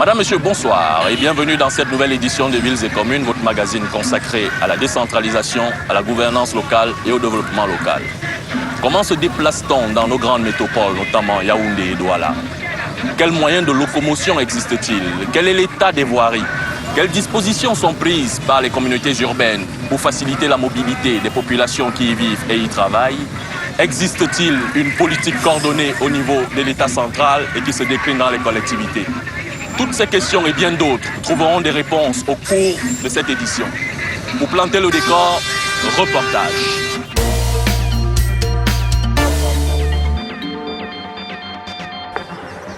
Madame, Monsieur, bonsoir et bienvenue dans cette nouvelle édition de Villes et Communes, votre magazine consacré à la décentralisation, à la gouvernance locale et au développement local. Comment se déplace-t-on dans nos grandes métropoles, notamment Yaoundé et Douala? Quels moyens de locomotion existent-ils? Quel est l'état des voiries? Quelles dispositions sont prises par les communautés urbaines pour faciliter la mobilité des populations qui y vivent et y travaillent? Existe-t-il une politique coordonnée au niveau de l'État central et qui se décline dans les collectivités? Toutes ces questions et bien d'autres trouveront des réponses au cours de cette édition. Pour planter le décor, reportage.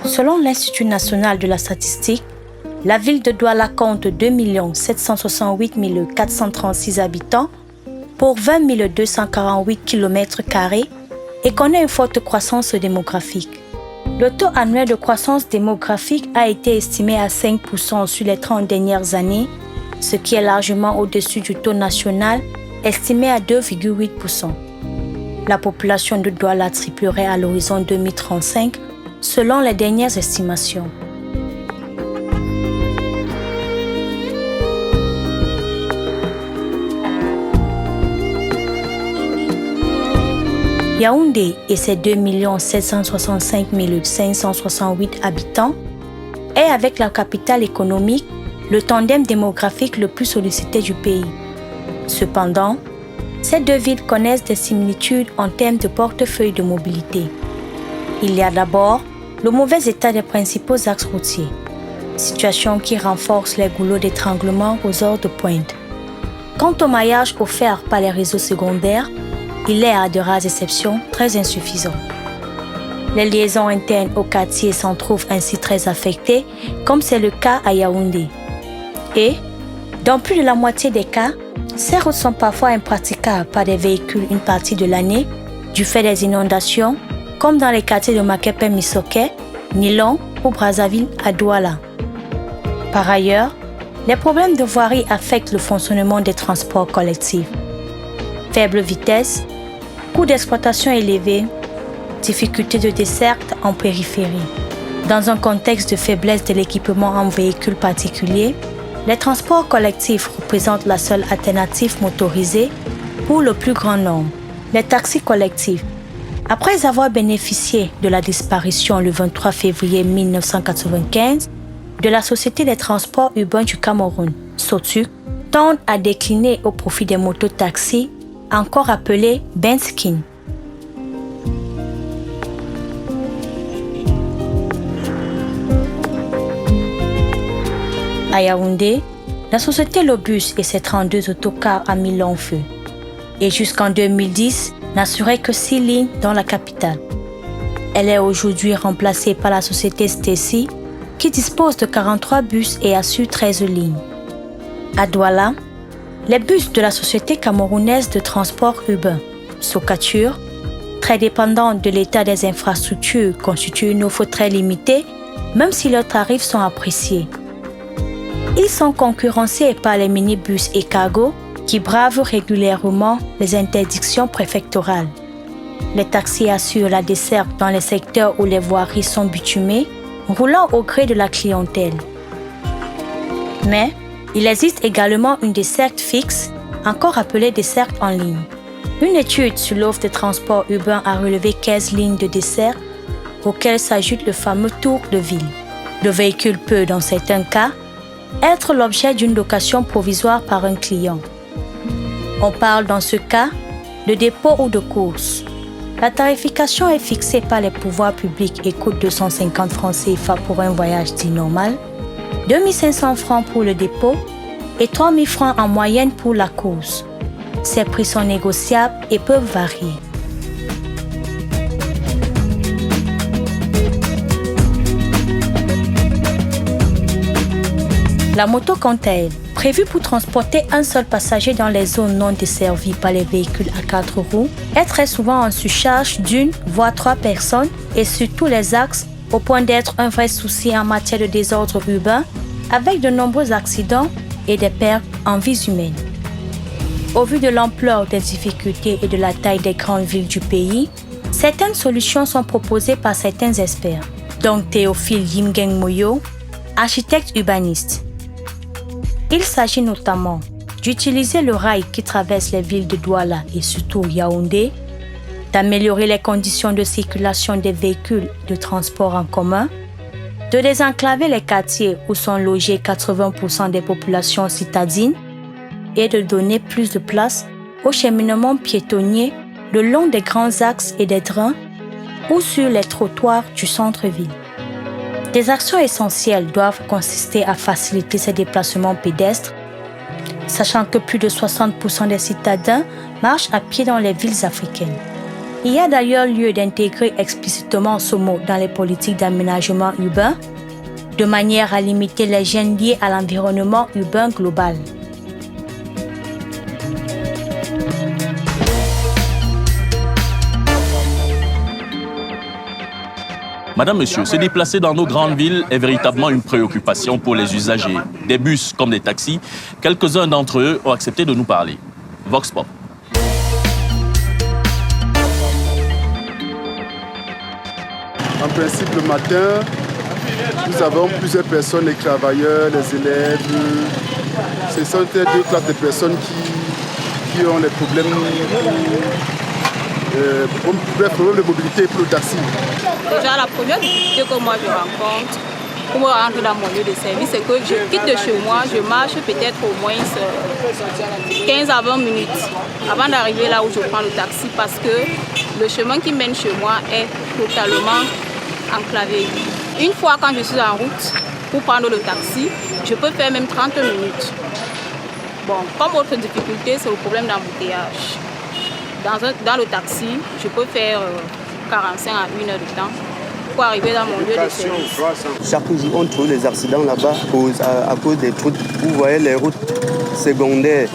Selon l'Institut national de la statistique, la ville de Douala compte 2 768 436 habitants pour 20 248 km² et connaît une forte croissance démographique. Le taux annuel de croissance démographique a été estimé à 5% sur les 30 dernières années, ce qui est largement au-dessus du taux national estimé à 2,8%. La population de Douala triplerait à l'horizon 2035 selon les dernières estimations. Yaoundé et ses 2 765 568 habitants est, avec la capitale économique, le tandem démographique le plus sollicité du pays. Cependant, ces deux villes connaissent des similitudes en termes de portefeuille de mobilité. Il y a d'abord le mauvais état des principaux axes routiers, situation qui renforce les goulots d'étranglement aux heures de pointe. Quant au maillage offert par les réseaux secondaires, il est à de rares exceptions très insuffisant. Les liaisons internes aux quartiers s'en trouvent ainsi très affectées, comme c'est le cas à Yaoundé. Et, dans plus de la moitié des cas, ces routes sont parfois impraticables par des véhicules une partie de l'année, du fait des inondations, comme dans les quartiers de Makepe-Misoké, Nilon ou Brazzaville à Douala. Par ailleurs, les problèmes de voirie affectent le fonctionnement des transports collectifs. Faible vitesse, coût d'exploitation élevé, difficultés de desserte en périphérie. Dans un contexte de faiblesse de l'équipement en véhicules particuliers, les transports collectifs représentent la seule alternative motorisée pour le plus grand nombre. Les taxis collectifs. Après avoir bénéficié de la disparition le 23 février 1995 de la Société des transports urbains du Cameroun, SOTUC, tendent à décliner au profit des mototaxis, encore appelés Benskin. À Yaoundé, la société Lobus et ses 32 autocars a mis long feu. Et jusqu'en 2010, n'assurait que 6 lignes dans la capitale. Elle est aujourd'hui remplacée par la société Stacy, qui dispose de 43 bus et assure 13 lignes. À Douala, les bus de la Société camerounaise de transport urbain, Socatur, très dépendante de l'état des infrastructures, constituent une offre très limitée, même si leurs tarifs sont appréciés. Ils sont concurrencés par les minibus et cargos qui bravent régulièrement les interdictions préfectorales. Les taxis assurent la desserte dans les secteurs où les voiries sont bitumées, roulant au gré de la clientèle. Mais il existe également une desserte fixe, encore appelée desserte en ligne. Une étude sur l'offre de transport urbain a relevé 15 lignes de dessert, auxquelles s'ajoute le fameux tour de ville. Le véhicule peut, dans certains cas, être l'objet d'une location provisoire par un client. On parle dans ce cas de dépôt ou de course. La tarification est fixée par les pouvoirs publics et coûte 250 francs CFA pour un voyage dit normal, 2500 francs pour le dépôt et 3000 francs en moyenne pour la course. Ces prix sont négociables et peuvent varier. La moto, quant à elle, prévue pour transporter un seul passager dans les zones non desservies par les véhicules à 4 roues, est très souvent en surcharge d'une voire 3 personnes et sur tous les axes, au point d'être un vrai souci en matière de désordre urbain, avec de nombreux accidents et des pertes en vies humaines. Au vu de l'ampleur des difficultés et de la taille des grandes villes du pays, certaines solutions sont proposées par certains experts, dont Théophile Yimgeng Moyo, architecte urbaniste. Il s'agit notamment d'utiliser le rail qui traverse les villes de Douala et surtout Yaoundé, d'améliorer les conditions de circulation des véhicules de transport en commun, de désenclaver les quartiers où sont logés 80% des populations citadines et de donner plus de place aux cheminements piétonniers le long des grands axes et des drains ou sur les trottoirs du centre-ville. Des actions essentielles doivent consister à faciliter ces déplacements pédestres, sachant que plus de 60% des citadins marchent à pied dans les villes africaines. Il y a d'ailleurs lieu d'intégrer explicitement ce mot dans les politiques d'aménagement urbain, de manière à limiter les gênes liés à l'environnement urbain global. Madame, Monsieur, se déplacer dans nos grandes villes est véritablement une préoccupation pour les usagers, des bus comme des taxis. Quelques-uns d'entre eux ont accepté de nous parler. Vox Pop. En principe, le matin, nous avons plusieurs personnes, les travailleurs, les élèves. Ce sont deux classes de personnes qui ont les problèmes de mobilité pour le taxi. Déjà, la première difficulté que moi je rencontre pour me rendre dans mon lieu de service, c'est que je quitte de chez moi, je marche peut-être au moins 15 à 20 minutes avant d'arriver là où je prends le taxi parce que le chemin qui mène chez moi est totalement enclavé. Une fois quand je suis en route pour prendre le taxi, je peux faire même 30 minutes. Bon, comme autre difficulté, c'est le problème d'embouteillage. Dans le taxi, je peux faire 45 à 1 heure de temps pour arriver dans mon lieu de service. Chaque jour, on trouve des accidents là-bas à cause des routes. Vous voyez les routes secondaires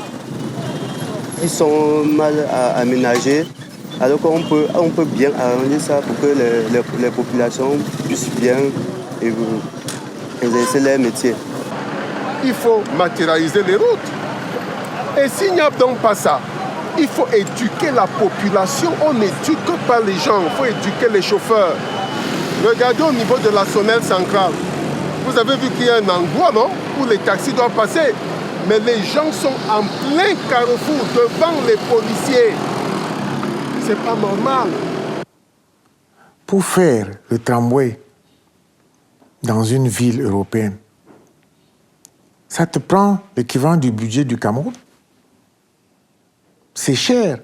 qui sont mal aménagées. Alors qu'on peut bien arranger ça pour que les populations puissent bien exercer leur métier. Il faut matérialiser les routes. Et s'il n'y a donc pas ça, il faut éduquer la population. On n'éduque pas les gens, il faut éduquer les chauffeurs. Regardez au niveau de la Sonnelle centrale. Vous avez vu qu'il y a un endroit, non, où les taxis doivent passer. Mais les gens sont en plein carrefour devant les policiers. C'est pas normal. Pour faire le tramway dans une ville européenne, ça te prend l'équivalent du budget du Cameroun. C'est cher.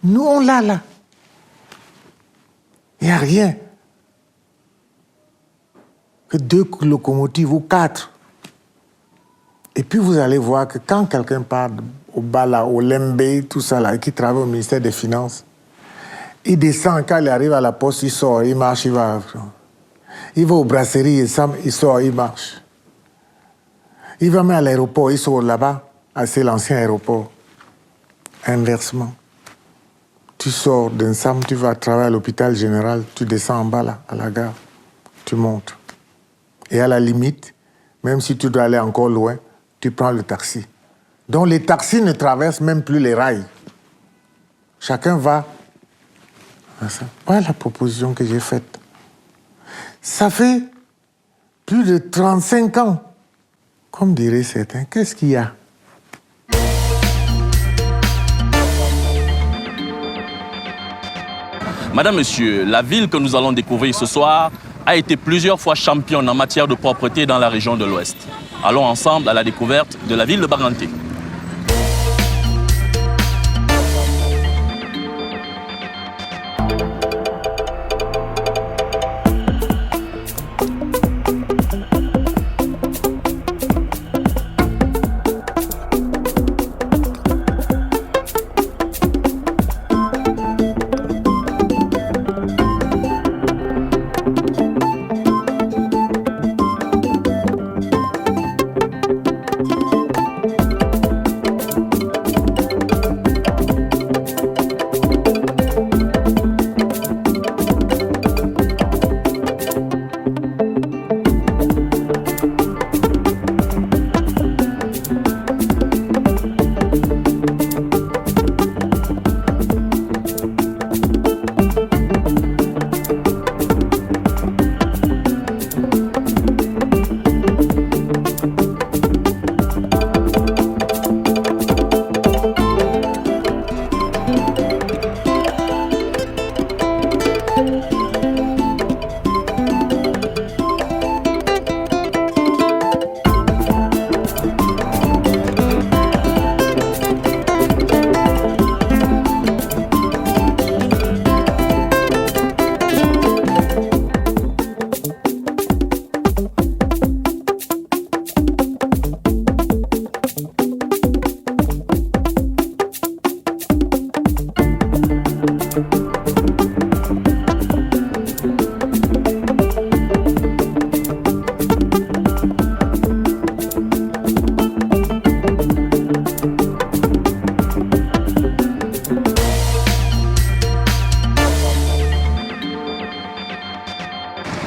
Nous, on l'a là. Il n'y a rien. Que 2 locomotives ou 4. Et puis vous allez voir que quand quelqu'un part au Bala, au Lembe, tout ça là, et qui travaille au ministère des Finances, il descend, quand il arrive à la poste, il sort, il marche, il va aux brasseries, il sort, il marche. Il va même à l'aéroport, il sort là-bas, c'est l'ancien aéroport. Inversement. Tu sors d'un SAM, tu vas travailler à l'hôpital général, tu descends en bas là, à la gare, tu montes. Et à la limite, même si tu dois aller encore loin, tu prends le taxi. Donc les taxis ne traversent même plus les rails. Chacun va. Voilà la proposition que j'ai faite. Ça fait plus de 35 ans. Comme diraient certains, qu'est-ce qu'il y a? Madame, Monsieur, la ville que nous allons découvrir ce soir a été plusieurs fois championne en matière de propreté dans la région de l'Ouest. Allons ensemble à la découverte de la ville de Baranté.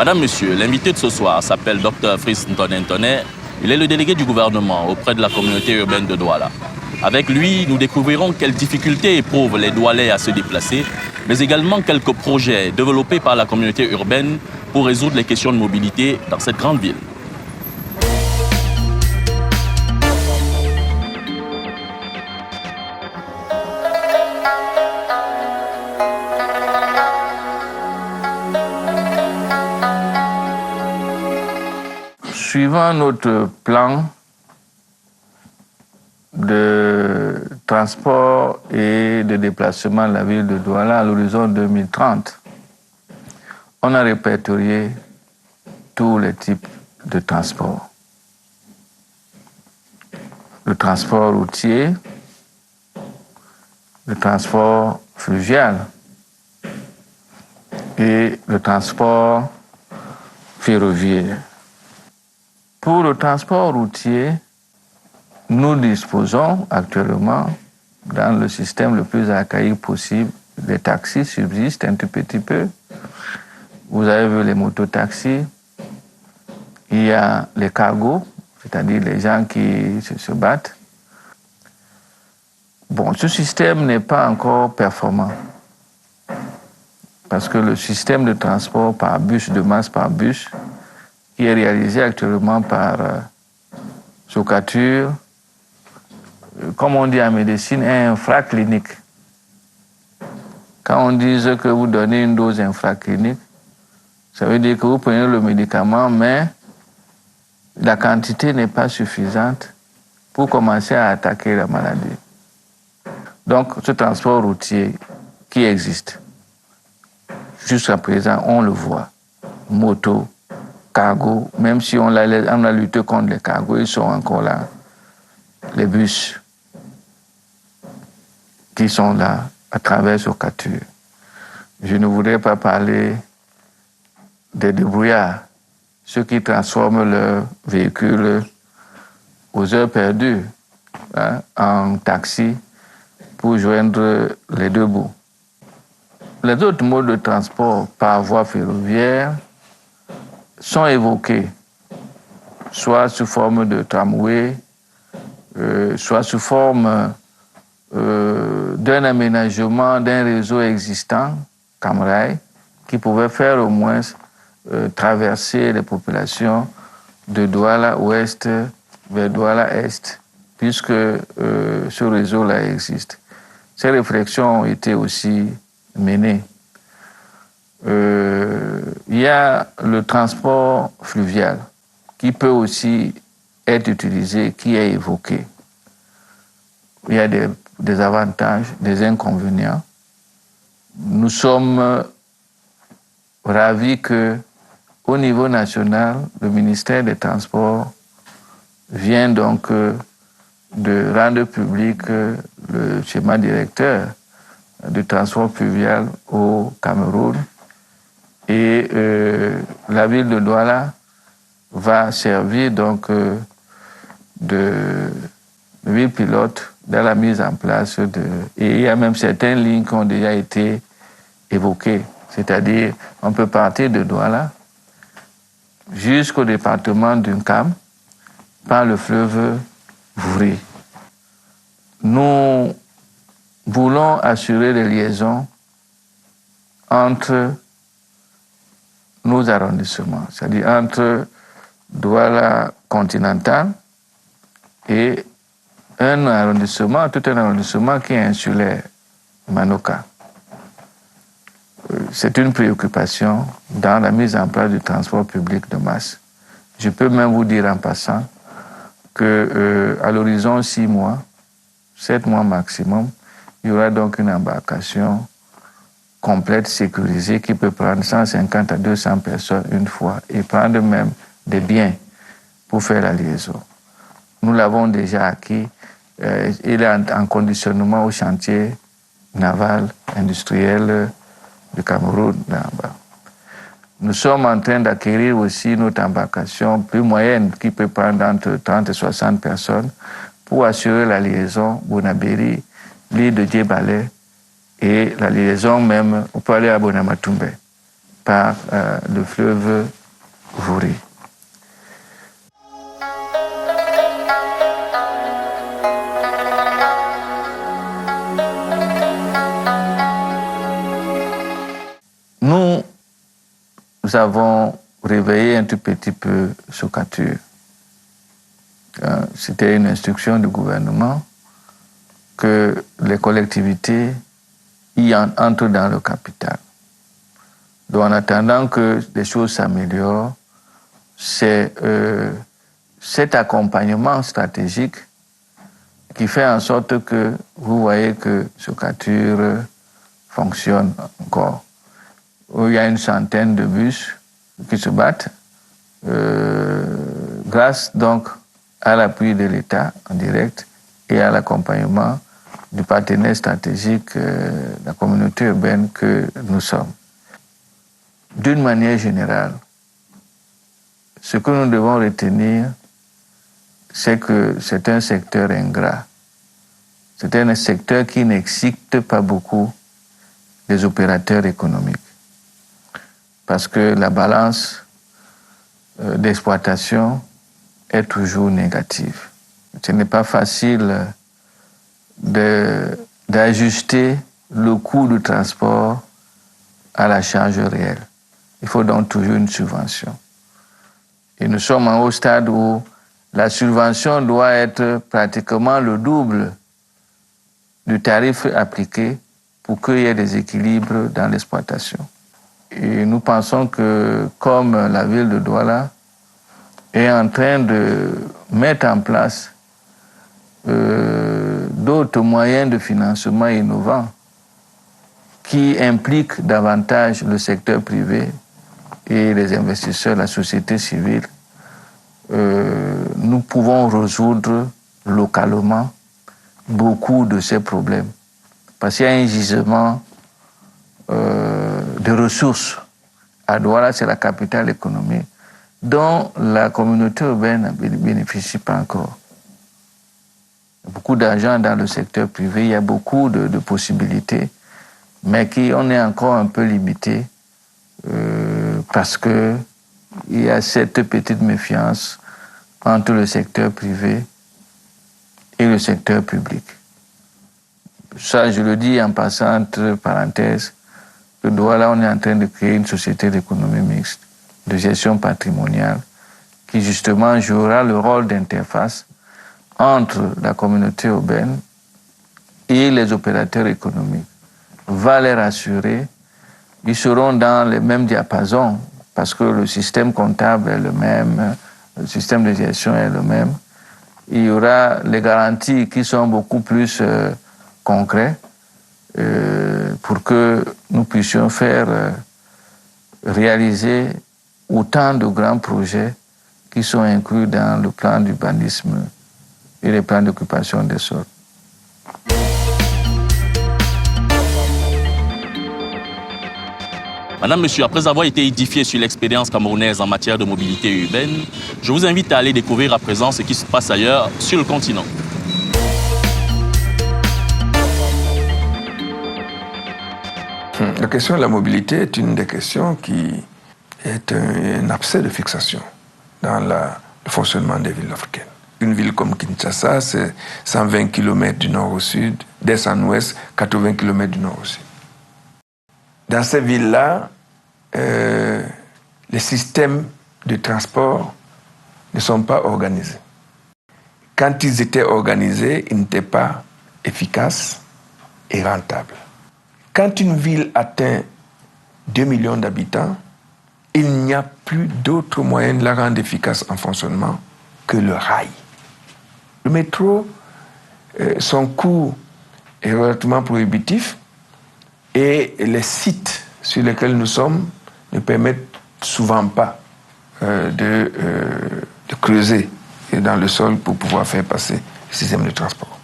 Madame, Monsieur, l'invité de ce soir s'appelle Dr Fris Ntoné. Il est le délégué du gouvernement auprès de la communauté urbaine de Douala. Avec lui, nous découvrirons quelles difficultés éprouvent les Doualais à se déplacer, mais également quelques projets développés par la communauté urbaine pour résoudre les questions de mobilité dans cette grande ville. Suivant notre plan de transport et de déplacement de la ville de Douala à l'horizon 2030, on a répertorié tous les types de transport. Le transport routier, le transport fluvial et le transport ferroviaire. Pour le transport routier, nous disposons actuellement, dans le système le plus archaïque possible, les taxis subsistent un tout petit peu. Vous avez vu les mototaxis. Il y a les cargos, c'est-à-dire les gens qui se battent. Bon, ce système n'est pas encore performant. Parce que le système de transport par bus, de masse par bus, qui est réalisé actuellement par Socatur, comme on dit en médecine, est infraclinique. Quand on dit que vous donnez une dose infraclinique, ça veut dire que vous prenez le médicament, mais la quantité n'est pas suffisante pour commencer à attaquer la maladie. Donc, ce transport routier qui existe, jusqu'à présent, on le voit. Moto, cargo, même si on a lutté contre les cargos, ils sont encore là. Les bus qui sont là à travers Socatur. Je ne voudrais pas parler des débrouillards, ceux qui transforment leurs véhicules aux heures perdues en taxi pour joindre les deux bouts. Les autres modes de transport par voie ferroviaire sont évoqués, soit sous forme de tramway, soit sous forme d'un aménagement d'un réseau existant, Camrail, qui pouvait faire au moins traverser les populations de Douala Ouest vers Douala Est, puisque ce réseau-là existe. Ces réflexions ont été aussi menées. Il y a le transport fluvial qui peut aussi être utilisé, qui est évoqué. Il y a des avantages, des inconvénients. Nous sommes ravis qu'au niveau national, le ministère des Transports vient donc de rendre public le schéma directeur du transport fluvial au Cameroun. Et la ville de Douala va servir donc de ville pilote dans la mise en place et il y a même certaines lignes qui ont déjà été évoquées. C'est-à-dire, on peut partir de Douala jusqu'au département d'Unkam par le fleuve Vouré. Nous voulons assurer les liaisons entre nos arrondissements, c'est-à-dire entre Douala continental et tout un arrondissement qui est insulaire, Manoka. C'est une préoccupation dans la mise en place du transport public de masse. Je peux même vous dire en passant qu'à l'horizon 6 mois, 7 mois maximum, il y aura donc une embarcation complète, sécurisée, qui peut prendre 150 à 200 personnes une fois et prendre même des biens pour faire la liaison. Nous l'avons déjà acquis. Il est en conditionnement au chantier naval industriel du Cameroun. Là-bas. Nous sommes en train d'acquérir aussi notre embarcation plus moyenne qui peut prendre entre 30 et 60 personnes pour assurer la liaison Bonabéry, l'île de Djebale et la liaison même, on peut aller à Bonamatumbe. par le fleuve Vouri. Nous avons réveillé un tout petit peu Socatur. C'était une instruction du gouvernement que les collectivités y entrent dans le capital. Donc en attendant que les choses s'améliorent, c'est cet accompagnement stratégique qui fait en sorte que vous voyez que Socatur fonctionne encore. Il y a une centaine de bus qui se battent grâce donc à l'appui de l'État en direct et à l'accompagnement du partenaire stratégique de la communauté urbaine que nous sommes. D'une manière générale, ce que nous devons retenir, c'est que c'est un secteur ingrat. C'est un secteur qui n'excite pas beaucoup les opérateurs économiques. Parce que la balance d'exploitation est toujours négative. Ce n'est pas facile d'ajuster le coût du transport à la charge réelle. Il faut donc toujours une subvention. Et nous sommes au stade où la subvention doit être pratiquement le double du tarif appliqué pour qu'il y ait des équilibres dans l'exploitation. Et nous pensons que, comme la ville de Douala est en train de mettre en place d'autres moyens de financement innovants qui impliquent davantage le secteur privé et les investisseurs, la société civile, nous pouvons résoudre localement beaucoup de ces problèmes. Parce qu'il y a un gisement de ressources. À Douala, c'est la capitale économique, dont la communauté urbaine ne bénéficie pas encore. Il y a beaucoup d'argent dans le secteur privé, il y a beaucoup de possibilités, mais on est encore un peu limité parce qu'il y a cette petite méfiance entre le secteur privé et le secteur public. Ça, je le dis en passant entre parenthèses, que Douala, on est en train de créer une société d'économie mixte, de gestion patrimoniale, qui justement jouera le rôle d'interface entre la communauté urbaine et les opérateurs économiques. Va les rassurer, ils seront dans les mêmes diapasons, parce que le système comptable est le même, le système de gestion est le même. Il y aura les garanties qui sont beaucoup plus concrètes, pour que nous puissions faire réaliser autant de grands projets qui sont inclus dans le plan d'urbanisme et les plans d'occupation des sols. Madame, Monsieur, après avoir été édifié sur l'expérience camerounaise en matière de mobilité urbaine, je vous invite à aller découvrir à présent ce qui se passe ailleurs sur le continent. La question de la mobilité est une des questions qui est un abcès de fixation dans le fonctionnement des villes africaines. Une ville comme Kinshasa, c'est 120 km du nord au sud, d'est en ouest, 80 km du nord au sud. Dans ces villes-là, les systèmes de transport ne sont pas organisés. Quand ils étaient organisés, ils n'étaient pas efficaces et rentables. Quand une ville atteint 2 millions d'habitants, il n'y a plus d'autre moyen de la rendre efficace en fonctionnement que le rail. Le métro, son coût est relativement prohibitif et les sites sur lesquels nous sommes ne permettent souvent pas de creuser dans le sol pour pouvoir faire passer le système de transport.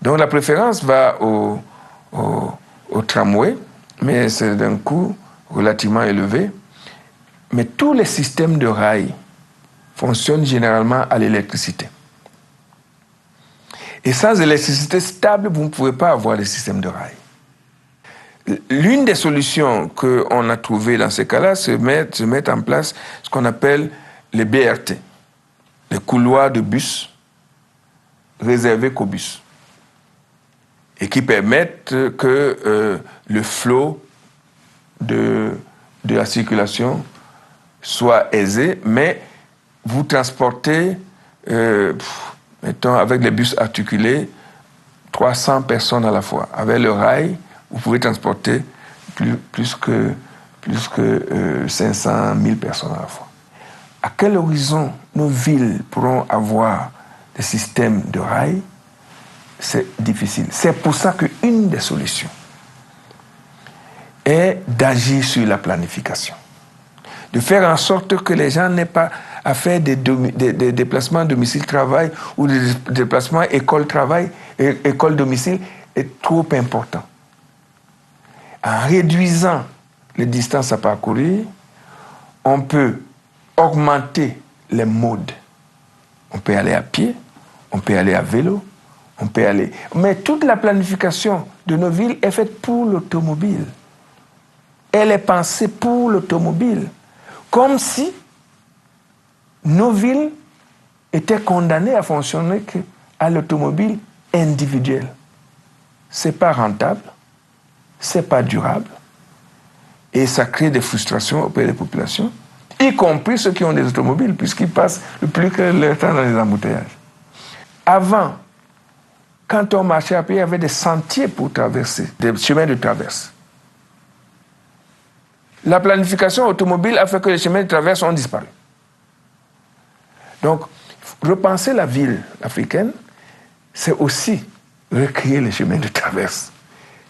Donc la préférence va au tramway, mais c'est d'un coût relativement élevé. Mais tous les systèmes de rail fonctionnent généralement à l'électricité. Et sans électricité stable, vous ne pouvez pas avoir de système de rail. l'une des solutions qu'on a trouvées dans ces cas-là, c'est de mettre en place ce qu'on appelle les BRT, les couloirs de bus réservés qu'aux bus, et qui permettent que le flot de la circulation soit aisé, mais vous transportez, mettons, avec les bus articulés, 300 personnes à la fois. Avec le rail, vous pouvez transporter plus que 500 000 personnes à la fois. À quel horizon nos villes pourront avoir des systèmes de rail? C'est difficile. C'est pour ça qu'une des solutions est d'agir sur la planification. De faire en sorte que les gens n'aient pas à faire des déplacements domicile-travail ou des déplacements école-travail, école-domicile est trop important. En réduisant les distances à parcourir, on peut augmenter les modes. On peut aller à pied, on peut aller à vélo, on peut aller... Mais toute la planification de nos villes est faite pour l'automobile. Elle est pensée pour l'automobile. Comme si nos villes étaient condamnées à fonctionner à l'automobile individuelle. Ce n'est pas rentable, ce n'est pas durable, et ça crée des frustrations auprès des populations, y compris ceux qui ont des automobiles, puisqu'ils passent le plus que leur temps dans les embouteillages. Avant, quand on marchait à pied, il y avait des sentiers pour traverser, des chemins de traverse. La planification automobile a fait que les chemins de traverse ont disparu. Donc, repenser la ville africaine, c'est aussi recréer les chemins de traverse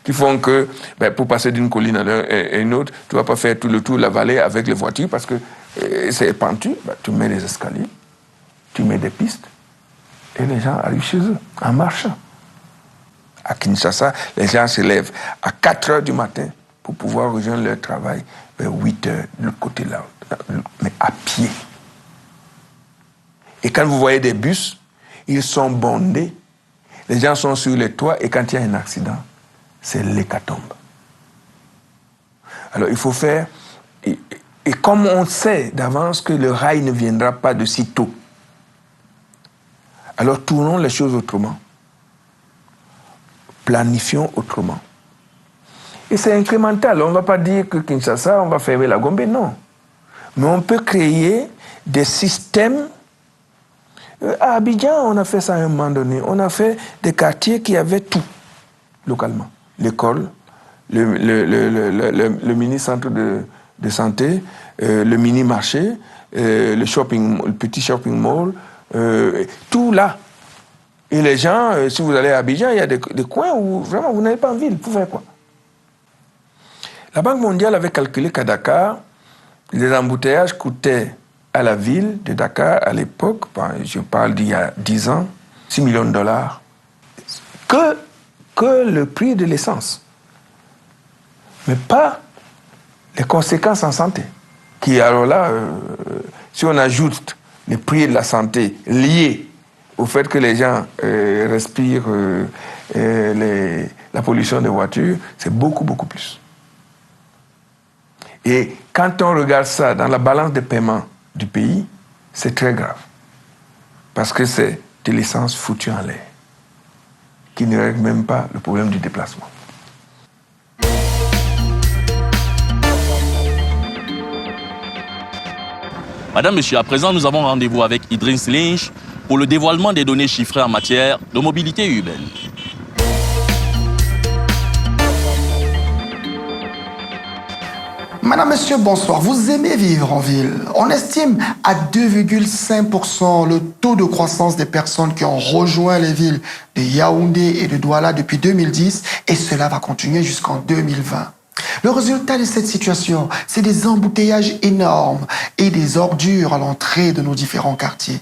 qui font que, pour passer d'une colline à une autre, tu ne vas pas faire tout le tour de la vallée avec les voitures parce que c'est pentu. Tu mets des escaliers, tu mets des pistes et les gens arrivent chez eux en marchant. À Kinshasa, les gens se lèvent à 4 heures du matin pour pouvoir rejoindre leur travail vers 8 heures de l'autre côté là, mais à pied. Et quand vous voyez des bus, ils sont bondés, les gens sont sur les toits et quand il y a un accident, c'est l'hécatombe. Alors il faut faire, et comme on sait d'avance que le rail ne viendra pas de sitôt, alors tournons les choses autrement. Planifions autrement. Et c'est incrémental. On ne va pas dire que Kinshasa, on va fermer la Gombe, non. Mais on peut créer des systèmes. À Abidjan, on a fait ça à un moment donné. On a fait des quartiers qui avaient tout, localement. L'école, le mini-centre de santé, le mini-marché, le petit shopping mall, tout là. Et les gens, si vous allez à Abidjan, il y a des coins où vraiment vous n'allez pas en ville. Vous faites quoi? La Banque mondiale avait calculé qu'à Dakar, les embouteillages coûtaient à la ville de Dakar à l'époque, je parle d'il y a 10 ans, 6 millions de dollars, que le prix de l'essence. Mais pas les conséquences en santé. Qui alors là, si on ajoute les prix de la santé liés au fait que les gens respirent la pollution des voitures, c'est beaucoup, beaucoup plus. Et quand on regarde ça dans la balance de paiement du pays, c'est très grave. Parce que c'est de l'essence foutue en l'air, qui ne règle même pas le problème du déplacement. Madame, Monsieur, à présent, nous avons rendez-vous avec Idriss Lynch pour le dévoilement des données chiffrées en matière de mobilité urbaine. Madame, Monsieur, bonsoir. Vous aimez vivre en ville. On estime à 2,5% le taux de croissance des personnes qui ont rejoint les villes de Yaoundé et de Douala depuis 2010 et cela va continuer jusqu'en 2020. Le résultat de cette situation, c'est des embouteillages énormes et des ordures à l'entrée de nos différents quartiers.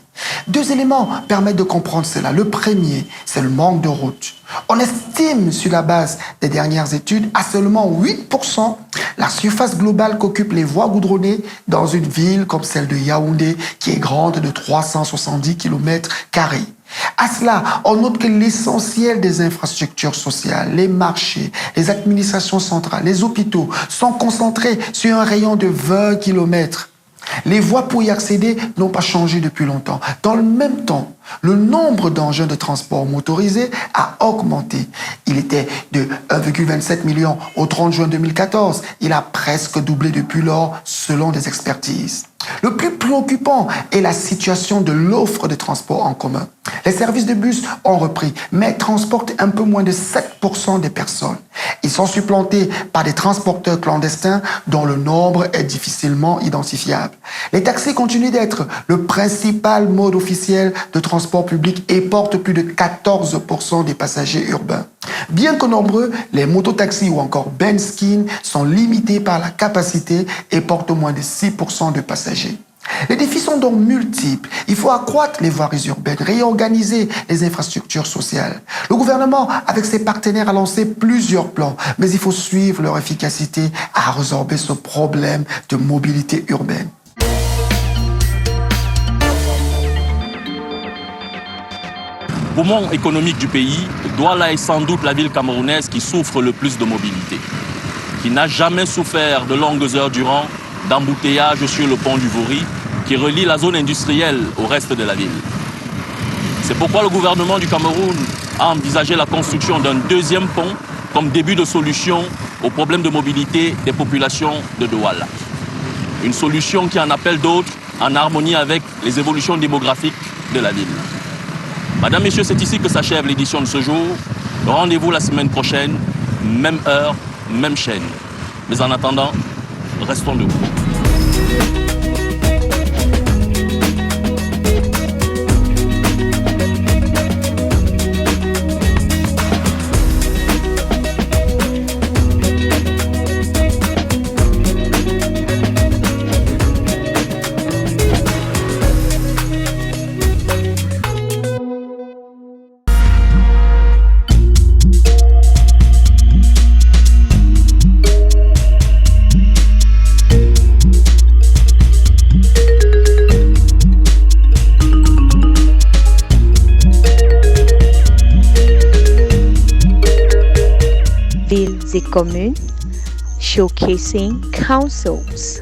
2 éléments permettent de comprendre cela. Le premier, c'est le manque de routes. On estime, sur la base des dernières études, à seulement 8% la surface globale qu'occupent les voies goudronnées dans une ville comme celle de Yaoundé, qui est grande de 370 km². À cela, on note que l'essentiel des infrastructures sociales, les marchés, les administrations centrales, les hôpitaux sont concentrés sur un rayon de 20 km. Les voies pour y accéder n'ont pas changé depuis longtemps. Dans le même temps, le nombre d'engins de transport motorisés a augmenté. Il était de 1,27 million au 30 juin 2014. Il a presque doublé depuis lors, selon des expertises. Le plus préoccupant est la situation de l'offre de transport en commun. Les services de bus ont repris, mais transportent un peu moins de 7% des personnes. Ils sont supplantés par des transporteurs clandestins dont le nombre est difficilement identifiable. Les taxis continuent d'être le principal mode officiel de transport public et portent plus de 14% des passagers urbains. Bien que nombreux, les mototaxis ou encore Benskin sont limités par la capacité et portent moins de 6% de passagers. Les défis sont donc multiples. Il faut accroître les voiries urbaines, réorganiser les infrastructures sociales. Le gouvernement, avec ses partenaires, a lancé plusieurs plans, mais il faut suivre leur efficacité à résorber ce problème de mobilité urbaine. Poumon économique du pays, Douala est sans doute la ville camerounaise qui souffre le plus de mobilité, qui n'a jamais souffert de longues heures durant d'embouteillage sur le pont du Vori qui relie la zone industrielle au reste de la ville. C'est pourquoi le gouvernement du Cameroun a envisagé la construction d'un deuxième pont comme début de solution au problème de mobilité des populations de Douala. Une solution qui en appelle d'autres en harmonie avec les évolutions démographiques de la ville. Madame, Messieurs, c'est ici que s'achève l'édition de ce jour. Rendez-vous la semaine prochaine, même heure, même chaîne. Mais en attendant, restons debout. Villes et communes, showcasing councils.